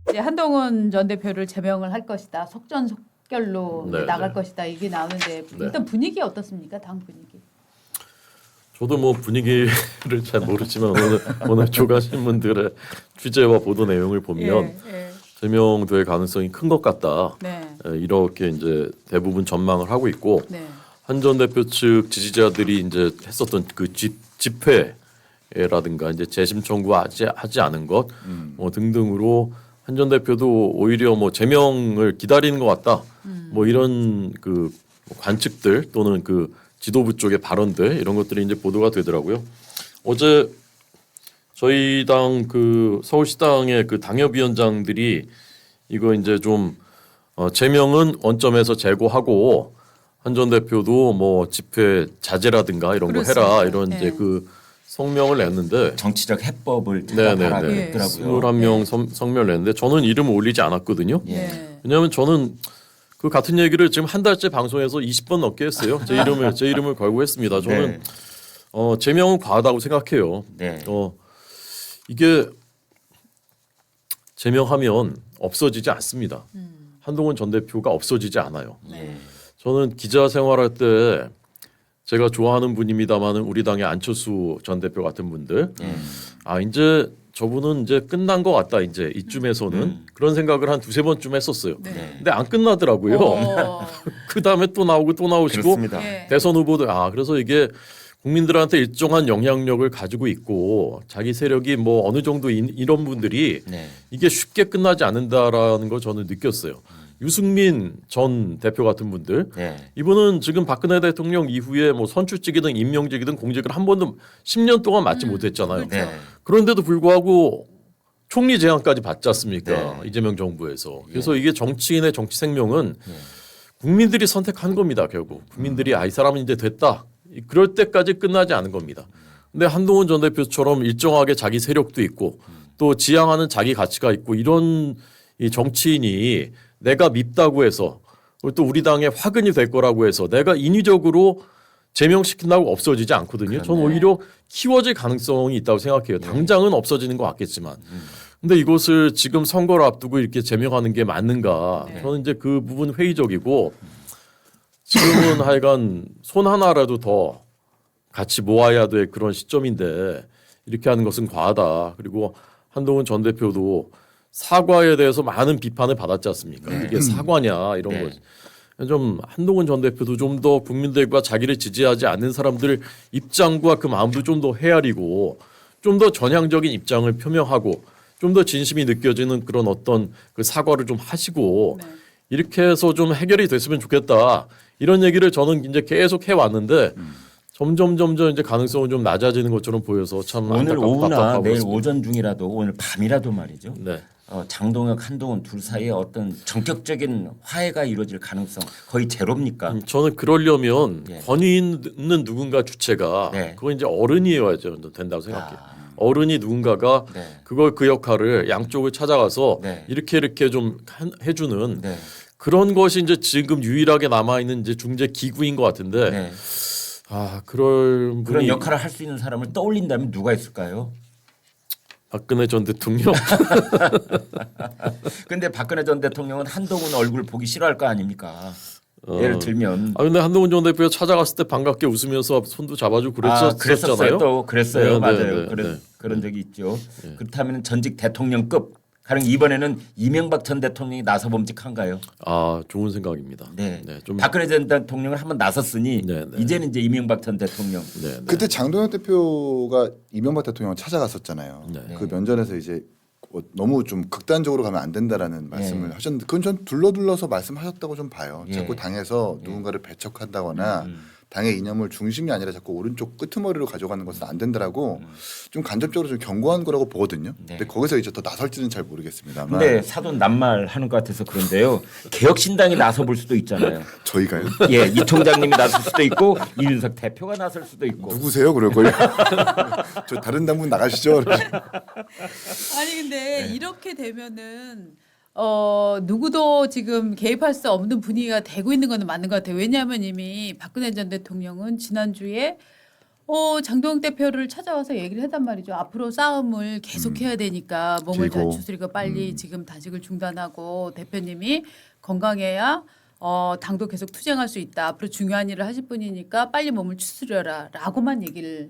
이제 한동훈 전 대표를 제명을 할 것이다. 속전속결로 네, 나갈 네. 것이다. 이게 나오는데 일단 분위기 어떻습니까? 당 분위기. 저도 뭐 분위기를 잘 모르지만 오늘 조간신문들의 취재와 보도 내용을 보면 예. 제명될 가능성이 큰 것 같다. 네. 이렇게 이제 대부분 전망을 하고 있고 네. 한 전 대표 측 지지자들이 이제 했었던 그 집회라든가 이제 재심 청구하지 않은 것 뭐 등등으로 한 전 대표도 오히려 뭐 제명을 기다리는 것 같다. 뭐 이런 그 관측들 또는 그 지도부 쪽의 발언들 이런 것들이 이제 보도가 되더라고요. 어제 저희 당 그 서울시당의 그 당협위원장들이 이거 이제 좀 제명은 원점에서 제고하고 한 전 대표도 뭐 집회 자제라든가 이런 거 해라 이런 이제 그 성명을 냈는데 정치적 해법을 네네네 하더라고요. 21명 성명을 냈는데 저는 이름을 올리지 않았거든요. 네. 왜냐하면 저는 그 같은 얘기를 지금 한 달째 방송에서 20번 넘게 했어요. 제 이름을 걸고 했습니다. 저는 제명은 과하다고 생각해요. 네. 이게 제명하면 없어지지 않습니다. 한동훈 전 대표가 없어지지 않아요. 네. 저는 기자 생활할 때 제가 좋아하는 분입니다만은 우리 당의 안철수 전 대표 같은 분들 이제 저분은 이제 끝난 것 같다 이제 이쯤에서는 그런 생각을 한 두세 번쯤 했었어요. 네. 근데 안 끝나더라고요. 그 다음에 또 나오고 또 나오시고 그렇습니다. 네. 대선 후보들 그래서 이게 국민들한테 일정한 영향력을 가지고 있고 자기 세력이 뭐 어느 정도 이런 분들이 네. 이게 쉽게 끝나지 않는다라는 걸 저는 느꼈어요. 유승민 전 대표 같은 분들 네. 이분은 지금 박근혜 대통령 이후에 뭐 선출직이든 임명직이든 공직을 한 번도 10년 동안 맡지 못했잖아요. 네. 그런데도 불구하고 총리 제안까지 받지 않습니까? 네. 이재명 정부에서. 그래서 이게 정치인의 정치 생명은 국민들이 선택한 겁니다. 결국 국민들이 이 사람은 이제 됐다. 그럴 때까지 끝나지 않은 겁니다. 근데 한동훈 전 대표처럼 일정하게 자기 세력도 있고 또 지향하는 자기 가치가 있고 이런 이 정치인이 내가 밉다고 해서 또 우리 당에 화근이 될 거라고 해서 내가 인위적으로 제명시킨다고 없어지지 않거든요. 저는 오히려 키워질 가능성이 있다고 생각해요. 당장은 없어지는 것 같겠지만. 근데 이것을 지금 선거를 앞두고 이렇게 제명하는 게 맞는가? 저는 이제 그 부분 회의적이고 지금은 하여간 손 하나라도 더 같이 모아야 될 그런 시점인데 이렇게 하는 것은 과하다. 그리고 한동훈 전 대표도 사과에 대해서 많은 비판을 받았지 않습니까? 이게 사과냐 이런 거지. 좀 한동훈 전 대표도 좀 더 국민들과 자기를 지지하지 않는 사람들 입장과 그 마음도 좀 더 헤아리고 좀 더 전향적인 입장을 표명하고 좀 더 진심이 느껴지는 그런 어떤 그 사과를 좀 하시고 이렇게 해서 좀 해결이 됐으면 좋겠다. 이런 얘기를 저는 이제 계속 해왔는데 점점 이제 가능성은 좀 낮아지는 것처럼 보여서 참 오늘 안타깝고 오후나 답답하고 내일 있습니다. 오전 중이라도 오늘 밤이라도 말이죠. 네. 장동혁, 한동훈 둘 사이에 어떤 전격적인 화해가 이루어질 가능성 거의 제로입니까? 저는 그러려면 예. 권위 있는 누군가 주체가 네. 그건 이제 어른이어야죠 된다고 생각해요. 어른이 누군가가 네. 그걸 그 역할을 양쪽을 찾아가서 네. 이렇게 좀 해주는 네. 그런 것이 이제 지금 유일하게 남아 있는 이제 중재 기구인 것 같은데 네. 그럴 그런 분이 역할을 할 수 있는 사람을 떠올린다면 누가 있을까요? 박근혜 전 대통령. 근데 박근혜 전 대통령은 한동훈 얼굴 보기 싫어할 거 아닙니까? 예를 들면 근데 한동훈 전 대표가 찾아갔을 때 반갑게 웃으면서 손도 잡아주고 그랬었어요. 그랬었잖아요. 또 그랬어요. 네, 맞아요. 네, 네. 그런 적이 있죠. 그렇다면 전직 대통령급 가령 이번에는 이명박 전 대통령이 나서 범직한가요? 좋은 생각입니다. 네. 좀 박근혜 전 대통령을 한번 나섰으니 네, 네. 이제는 이제 이명박 전 대통령. 네. 그때 장동혁 대표가 이명박 대통령을 찾아갔었잖아요. 네. 그 면전에서 이제 너무 좀 극단적으로 가면 안 된다라는 말씀을 하셨는데 그건 전 둘러둘러서 말씀하셨다고 좀 봐요. 예. 자꾸 당에서 누군가를 배척한다거나 당의 이념을 중심이 아니라 자꾸 오른쪽 끄트머리로 가져가는 것은 안 된다라고 좀 간접적으로 좀 경고한 거라고 보거든요. 근데 거기서 이제 더 나설지는 잘 모르겠습니다만. 근데 사돈 낱말하는 것 같아서 그런데요. 개혁신당이 나서볼 수도 있잖아요. 저희가요? 예, 이 총장님이 나설 수도 있고 이준석 대표가 나설 수도 있고. 누구세요? 그럴 거예요. 저 다른 당분 나가시죠. 아니 근데 이렇게 되면은 누구도 지금 개입할 수 없는 분위기가 되고 있는 건 맞는 것 같아요. 왜냐하면 이미 박근혜 전 대통령은 지난주에 장동혁 대표를 찾아와서 얘기를 했단 말이죠. 앞으로 싸움을 계속해야 되니까 몸을 잘 길고. 추스리고 빨리 지금 단식을 중단하고 대표님이 건강해야 당도 계속 투쟁할 수 있다. 앞으로 중요한 일을 하실 분이니까 빨리 몸을 추스려라라고만 얘기를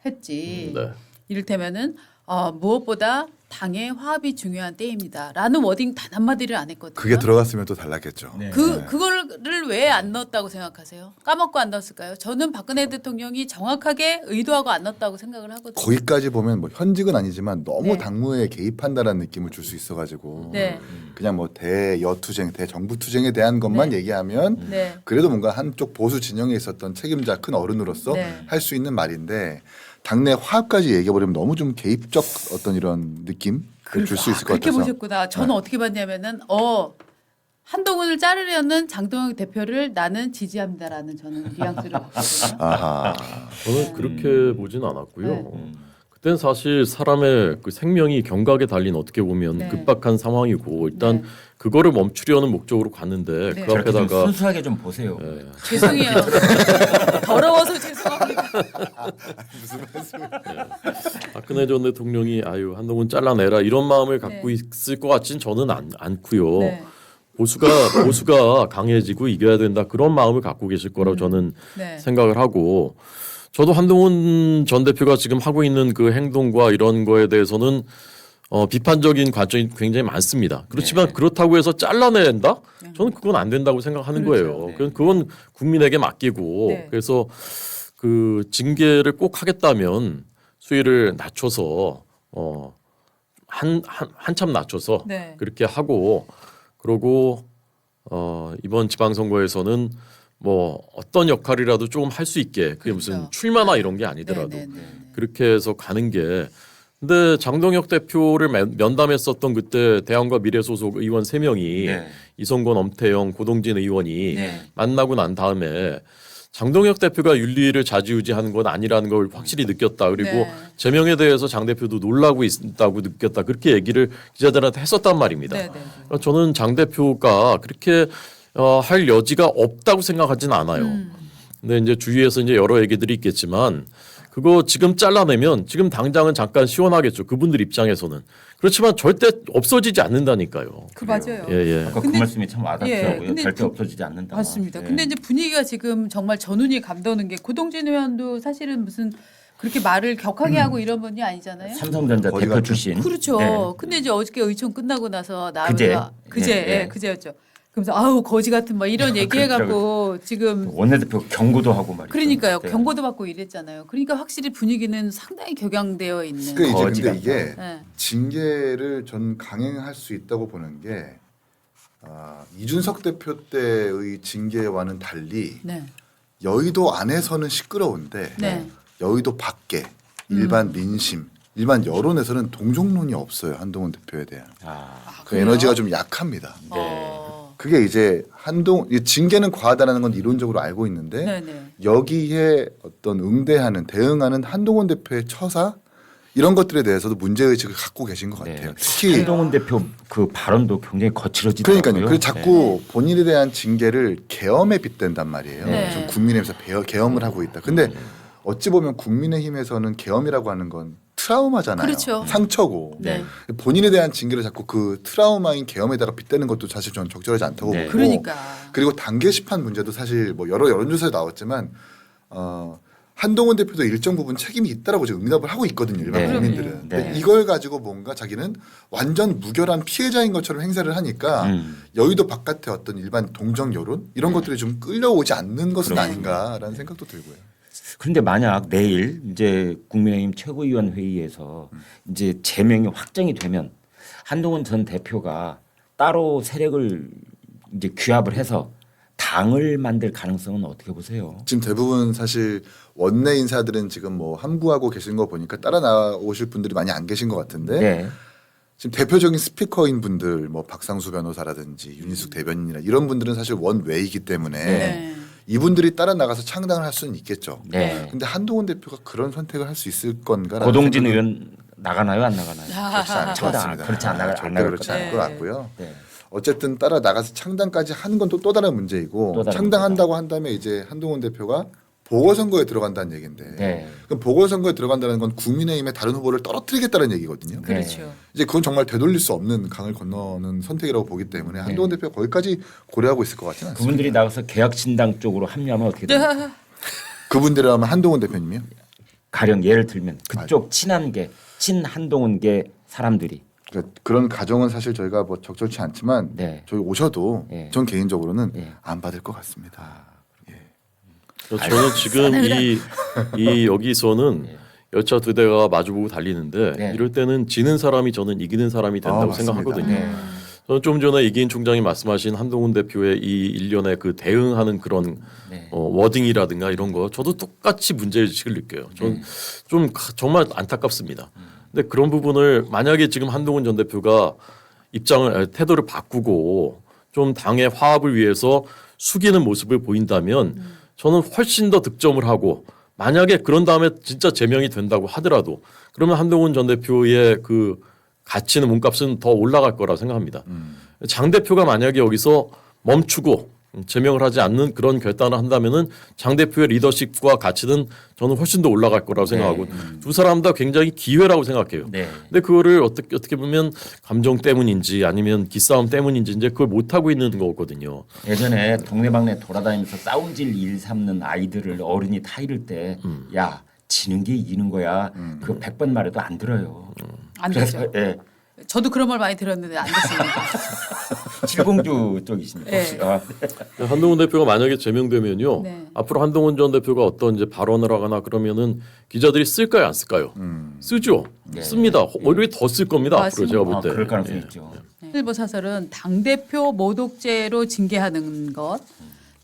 했지. 네. 이를테면은 무엇보다 당의 화합이 중요한 때입니다라는 워딩 단 한마디를 안 했거든요. 그게 들어갔으면 또 달랐겠죠. 네. 그거를 왜 안 넣었다고 생각하세요? 까먹고 안 넣었을까요? 저는 박근혜 대통령이 정확하게 의도하고 안 넣었다고 생각을 하거든요. 거기까지 보면 뭐 현직은 아니지만 너무 네. 당무에 개입한다라는 느낌을 줄 수 있어가지고 네. 그냥 뭐 대여투쟁, 대정부투쟁에 대한 것만 네. 얘기하면 네. 그래도 뭔가 한쪽 보수 진영에 있었던 책임자 큰 어른으로서 네. 할 수 있는 말인데 당내 화합까지 얘기해버리면 너무 좀 개입적 어떤 이런 느낌을 줄 수 있을 것 그렇게 같아서 보셨구나. 저는 어떻게 봤냐면은 한동훈을 자르려는 장동혁 대표를 나는 지지합니다라는 저는 뉘앙스를 봤거든요. 아하. 저는 그렇게 보진 않았고요. 네. 그때는 사실 사람의 그 생명이 경각에 달린 어떻게 보면 네. 급박한 상황이고 일단 네. 그거를 멈추려는 목적으로 갔는데 네. 그 저렇게 좀 앞에다가 순수하게 좀 보세요. 예, 죄송해요. 더러워서 죄송합니다. 박근혜 전 대통령이 아유 한동훈 잘라내라 이런 마음을 갖고 네. 있을 것 같진 저는 않고요. 네. 보수가 강해지고 이겨야 된다 그런 마음을 갖고 계실 거라고 저는 네. 생각을 하고 저도 한동훈 전 대표가 지금 하고 있는 그 행동과 이런 거에 대해서는 비판적인 관점이 굉장히 많습니다. 그렇지만 네. 그렇다고 해서 잘라낸다? 저는 그건 안 된다고 생각하는 그렇죠. 거예요. 네. 그건 국민에게 맡기고 네. 그래서 그 징계를 꼭 하겠다면 수위를 낮춰서 한참 낮춰서 네. 그렇게 하고 그러고 이번 지방선거에서는 뭐 어떤 역할이라도 조금 할 수 있게 그게 무슨 그렇죠. 출마나 이런 게 아니더라도 네, 네, 네. 그렇게 해서 가는 게 근데 장동혁 대표를 면담했었던 그때 대한과 미래 소속 의원 3명이 네. 이성건, 엄태영, 고동진 의원이 네. 만나고 난 다음에 장동혁 대표가 윤리를 좌지우지하는 건 아니라는 걸 확실히 느꼈다. 그리고 네. 제명에 대해서 장 대표도 놀라고 있다고 느꼈다. 그렇게 얘기를 기자들한테 했었단 말입니다. 네, 네. 그러니까 저는 장 대표가 그렇게 할 여지가 없다고 생각하지는 않아요. 근데 이제 주위에서 이제 여러 얘기들이 있겠지만 그거 지금 잘라내면 지금 당장은 잠깐 시원하겠죠. 그분들 입장에서는. 그렇지만 절대 없어지지 않는다니까요. 그 맞아요. 예, 예. 아까 그 근데- 말씀이 참 와닿더라고요. 근데 절대 없어지지 않는다. 맞습니다. 예. 근데 이제 분위기가 지금 정말 전운이 감도는 게 고동진 의원도 사실은 무슨 그렇게 말을 격하게 하고 이런 분이 아니잖아요. 삼성전자 어디 대표 같은- 출신. 그렇죠. 네. 근데 이제 어저께 의총 끝나고 나서 그제. 그제 네, 네. 그제였죠. 그러면서 아우 거지 같은 뭐 이런 얘기해갖고 지금 원내대표 경고도 하고 말이죠. 그러니까요 네. 경고도 받고 이랬잖아요. 그러니까 확실히 분위기는 상당히 격양되어 있는. 그 이제 거지가 근데 이게 네. 징계를 전 강행할 수 있다고 보는 게 이준석 대표 때의 징계와는 달리 네. 여의도 안에서는 시끄러운데 네. 여의도 밖에 일반 민심, 일반 여론에서는 동정론이 없어요. 한동훈 대표에 대한 그 그래요? 에너지가 좀 약합니다. 어. 그게 이제 이 징계는 과하다는 건 이론적으로 알고 있는데 네네. 여기에 어떤 대응하는 한동훈 대표의 처사 이런 것들에 대해서도 문제 의식을 갖고 계신 것 네. 같아요. 특히 한동훈 대표 그 발언도 굉장히 거칠어지더라고요. 그러니까요. 그래서 자꾸 본인에 대한 징계를 계엄에 빗댄단 말이에요. 네. 좀 국민의힘에서 계엄을 하고 있다. 근데 어찌 보면 국민의힘에서는 계엄이라고 하는 건 트라우마잖아요. 그렇죠. 상처고. 네. 본인에 대한 징계를 자꾸 그 트라우마인 계엄에다가 빗대는 것도 사실 저는 적절하지 않다고 네. 보고. 그러니까. 그리고 단계 심판 문제도 사실 뭐 여러 여론조사에 나왔지만 한동훈 대표도 일정 부분 책임이 있다라고 지금 응답을 하고 있거든요. 일반 네. 국민들은. 네. 근데 이걸 가지고 뭔가 자기는 완전 무결한 피해자인 것처럼 행세를 하니까 여의도 바깥의 어떤 일반 동정 여론 이런 것들이 좀 끌려오지 않는 것은 그렇죠. 아닌가라는 생각도 들고요. 그런데 만약 내일 이제 국민의힘 최고위원 회의에서 이제 제명이 확정이 되면 한동훈 전 대표가 따로 세력을 이제 규합을 해서 당을 만들 가능성은 어떻게 보세요? 지금 대부분 사실 원내 인사들은 지금 뭐 함구하고 계신 거 보니까 따라 나오실 분들이 많이 안 계신 것 같은데 네. 지금 대표적인 스피커인 분들 뭐 박상수 변호사라든지 윤희숙 대변인이나 이런 분들은 사실 원외이기 때문에 네. 이분들이 따라 나가서 창당을 할 수는 있겠죠. 네. 근데 한동훈 대표가 그런 선택을 할 수 있을 건가? 고동진 의원 나가나요, 안 나가나요? 그렇지 않을 것 저도 같습니다. 그렇지 안 나갈 절대 그렇지 않을 것 네. 같고요. 네. 어쨌든 따라 나가서 창당까지 하는 건 또 다른 문제이고 또 다른 창당한다고 한다면 이제 한동훈 대표가 보궐선거에 들어간다는 얘기인데 네. 그럼 보궐선거에 들어간다는 건 국민의힘의 다른 후보를 떨어뜨리겠다는 얘기거든요. 네. 그렇죠. 이제 그건 정말 되돌릴 수 없는 강을 건너는 선택이라고 보기 때문에 한동훈 대표가 거기까지 고려하고 있을 것 같지는 않습니다. 그분들이 나가서 개혁신당 쪽으로 합류하면 어떻게 됩니까? 그분들이라면 한동훈 대표님이요? 가령 예를 들면 그쪽 친한계 친한동훈계 사람들이 그러니까 그런 가정은 사실 저희가 뭐 적절치 않지만 네. 저희 오셔도 네. 전 개인적으로는 네. 안 받을 것 같습니다. 저는 지금 이 여기서는 열차 두 대가 마주보고 달리는데 네. 이럴 때는 지는 사람이 저는 이기는 사람이 된다고 맞습니다. 생각하거든요. 네. 저는 좀 전에 이기인 총장이 말씀하신 한동훈 대표의 이 일련의 그 대응하는 그런 네. 워딩이라든가 이런 거 저도 똑같이 문제의식을 느껴요. 저는 좀 정말 안타깝습니다. 근데 그런 부분을 만약에 지금 한동훈 전 대표가 태도를 바꾸고 좀 당의 화합을 위해서 숙이는 모습을 보인다면 저는 훨씬 더 득점을 하고 만약에 그런 다음에 진짜 제명이 된다고 하더라도 그러면 한동훈 전 대표의 그 가치는 몸값은 더 올라갈 거라 생각합니다. 장 대표가 만약에 여기서 멈추고 제명을 하지 않는 그런 결단을 한다면은 장 대표의 리더십과 가치는 저는 훨씬 더 올라갈 거라고 생각하고 두 사람 다 굉장히 기회라고 생각해요. 네. 근데 그거를 어떻게 보면 감정 때문인지 아니면 기싸움 때문인지 이제 그걸 못 하고 있는 거거든요. 예전에 동네방네 돌아다니면서 싸움질 일 삼는 아이들을 어른이 타이를 때 야 지는 게 이기는 거야. 그거 100번 말해도 안 들어요. 안 그래서 되죠. 예. 저도 그런 말 많이 들었는데 안 됐습니다. 칠공주 쪽이십니까? 네. 혹시? 아, 한동훈 대표가 만약에 제명되면요. 네. 앞으로 한동훈 전 대표가 어떤 이제 발언을 하거나 그러면은 기자들이 쓸까요, 안 쓸까요? 쓰죠. 씁니다. 오히려 더 쓸 겁니다. 앞으로 제가 볼 때. 그럴 가능성이 예. 있죠. 일부 사설은 당대표 모독죄로 징계하는 것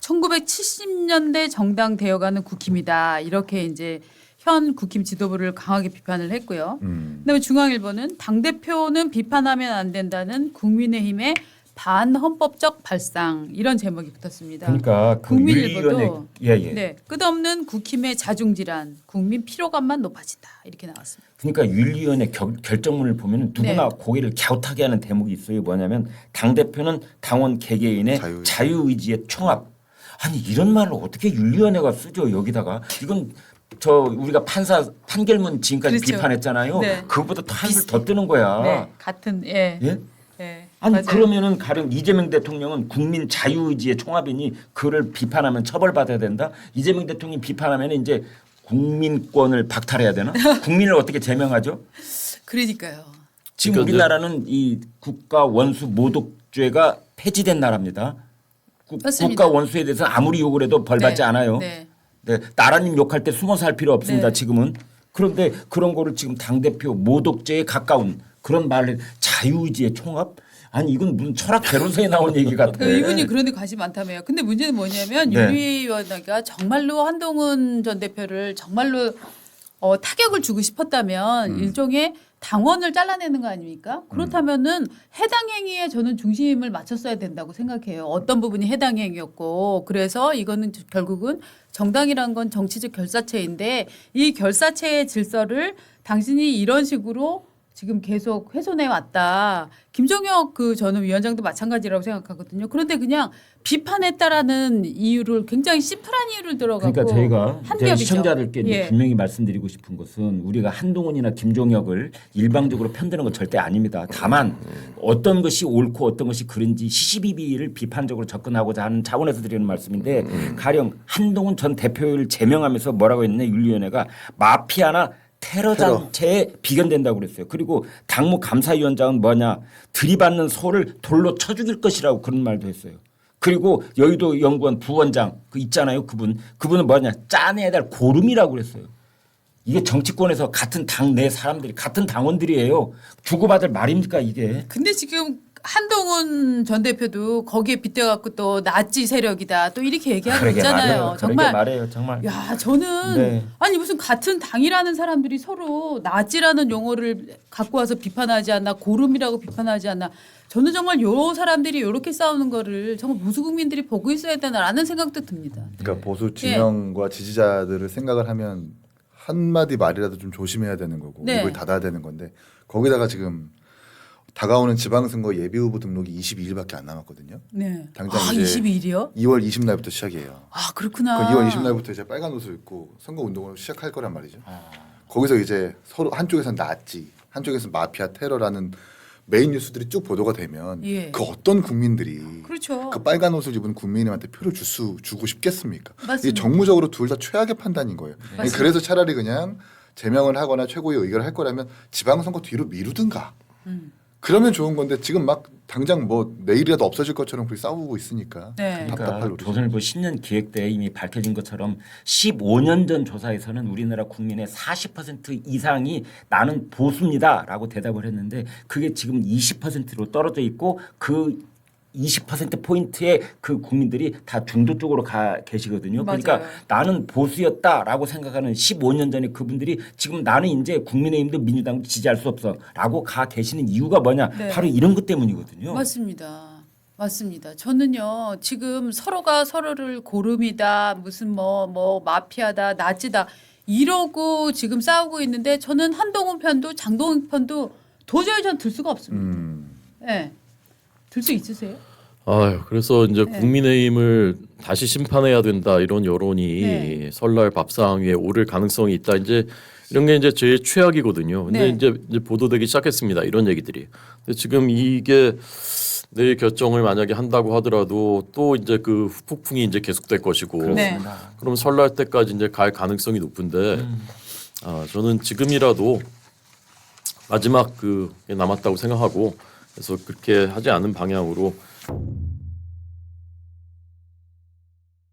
1970년대 정당 되어가는 국힘이다. 이렇게 이제 현 국힘 지도부를 강하게 비판을 했고요. 그다음에 중앙일보는 당대표는 비판하면 안 된다는 국민의힘의 반헌법적 발상 이런 제목이 붙었습니다. 그러니까 그 국민일보도 윤리위원회 예예. 네, 끝없는 국힘의 자중질환, 국민 피로감만 높아진다 이렇게 나왔습니다. 그러니까 윤리위원회 결정문을 보면 누구나 네. 고개를 갸웃하게 하는 대목이 있어요. 뭐냐면 당 대표는 당원 개개인의 자유의지의 총합. 아니 이런 말을 어떻게 윤리위원회가 쓰죠? 여기다가 이건 저 우리가 판결문 지금까지 그렇죠. 비판했잖아요. 네. 그거보다 더 한술 더 뜨는 거야. 네, 같은 예. 예? 예. 아니 맞아요. 그러면은 가령 이재명 대통령은 국민 자유의지의 총합이니 그를 비판하면 처벌받아야 된다. 이재명 대통령이 비판하면 이제 국민권을 박탈해야 되나? 국민을 어떻게 제명하죠? 그러니까요. 지금 그러니까 우리나라는 이 국가 원수 모독죄가 폐지된 나라입니다. 맞습니다. 국가 원수에 대해서 아무리 욕을 해도 벌 받지 네. 않아요. 네. 네, 나라님 욕할 때 숨어서 할 필요 없습니다. 네. 지금은. 그런데 그런 거를 지금 당대표 모독죄에 가까운 그런 말을 자유의지의 총합? 아니 이건 무슨 철학 개론서에 나온 얘기 같아. 이분이 그런데 관심 많다며요. 근데 문제는 뭐냐면 네. 윤리위원회가 정말로 한동훈 전 대표를 정말로 타격을 주고 싶었다면 일종의 당원을 잘라내는 거 아닙니까? 그렇다면은 해당 행위에 저는 중심을 맞췄어야 된다고 생각해요. 어떤 부분이 해당 행위였고 그래서 이거는 결국은 정당이란 건 정치적 결사체인데 이 결사체의 질서를 당신이 이런 식으로 지금 계속 훼손해 왔다. 김종혁 저는 위원장도 마찬가지라고 생각하거든요. 그런데 그냥 비판했다라는 이유를 굉장히 심플한 이유를 들어가고 그러니까 저희가 한 저희 겹이죠. 시청자들께 이제 예. 분명히 말씀드리고 싶은 것은 우리가 한동훈이나 김종혁을 일방적으로 편드는 건 절대 아닙니다. 다만 어떤 것이 옳고 어떤 것이 그른지 시시비비를 비판적으로 접근하고자 하는 차원에서 드리는 말씀인데 가령 한동훈 전 대표를 제명하면서 뭐라고 했느냐 윤리위원회가 마피아나 테러 단체에 비견된다고 그랬어요. 그리고 당무 감사위원장은 뭐냐 들이받는 소를 돌로 쳐 죽일 것이라고 그런 말도 했어요. 그리고 여의도 연구원 부원장 그 있잖아요. 그분은 뭐냐 짜내야 될 고름이라고 그랬어요. 이게 정치권에서 같은 당 내 사람들이 같은 당원들이에요. 주고받을 말입니까 이게? 근데 지금 한동훈 전 대표도 거기에 빗대갖고 또 나치 세력이다 또 이렇게 얘기하고 그러게 있잖아요. 말해요. 정말 그러게 말해요. 정말. 야 저는 네. 아니 무슨 같은 당이라는 사람들이 서로 나치라는 용어를 갖고 와서 비판하지 않나 고름이라고 비판하지 않나 저는 정말 요 사람들이 이렇게 싸우는 거를 정말 보수 국민들이 보고 있어야 되나라는 생각도 듭니다. 그러니까 보수 진영과 지지자들을 생각을 하면 한마디 말이라도 좀 조심해야 되는 거고 네. 입을 닫아야 되는 건데 거기다가 지금 다가오는 지방선거 예비후보 등록이 22일밖에 안 남았거든요. 네. 당장 아, 이제 22일이요? 2월 20날부터 시작이에요. 아, 그렇구나. 그 2월 20날부터 이제 빨간 옷을 입고 선거 운동을 시작할 거란 말이죠. 거기서 이제 서로 한쪽에서는 나치, 한쪽에서는 마피아 테러라는 메인 뉴스들이 쭉 보도가 되면 예. 그 어떤 국민들이 그렇죠. 그 빨간 옷을 입은 국민님한테 표를 주고 싶겠습니까? 이게 맞습니다. 정무적으로 둘 다 최악의 판단인 거예요. 맞습니다. 그래서 차라리 그냥 제명을 하거나 최고위 의결을 할 거라면 지방선거 뒤로 미루든가. 그러면 좋은 건데 지금 막 당장 뭐 내일이라도 없어질 것처럼 그렇게 싸우고 있으니까 네. 답답할 그러니까 노릇이죠. 조선일보 신년 기획대에 이미 밝혀진 것처럼 15년 전 조사에서는 우리나라 국민의 40% 이상이 나는 보수입니다라고 대답을 했는데 그게 지금 20%로 떨어져 있고 그 20% 포인트의 그 국민들이 다 중도 쪽으로 가 계시거든요. 그러니까 맞아요. 나는 보수였다라고 생각하는 15년 전에 그분들이 지금 나는 이제 국민의힘도 민주당도 지지할 수 없어라고 가 계시는 이유가 뭐냐? 네. 바로 이런 것 때문이거든요. 맞습니다. 맞습니다. 저는요 지금 서로가 서로를 고름이다 무슨 뭐 마피아다 나치다 이러고 지금 싸우고 있는데 저는 한동훈 편도 장동훈 편도 도저히 전 들 수가 없습니다. 네. 들 수 있으세요? 아유, 그래서 이제 네. 국민의힘을 다시 심판해야 된다 이런 여론이 네. 설날 밥상 위에 오를 가능성이 있다. 이제 이런 게 이제 제일 최악이거든요. 근데 네. 이제 보도되기 시작했습니다. 이런 얘기들이. 근데 지금 이게 내일 결정을 만약에 한다고 하더라도 또 이제 그 후폭풍이 이제 계속될 것이고. 네. 그럼 설날 때까지 이제 갈 가능성이 높은데 저는 지금이라도 마지막 그 남았다고 생각하고 그래서 그렇게 하지 않은 방향으로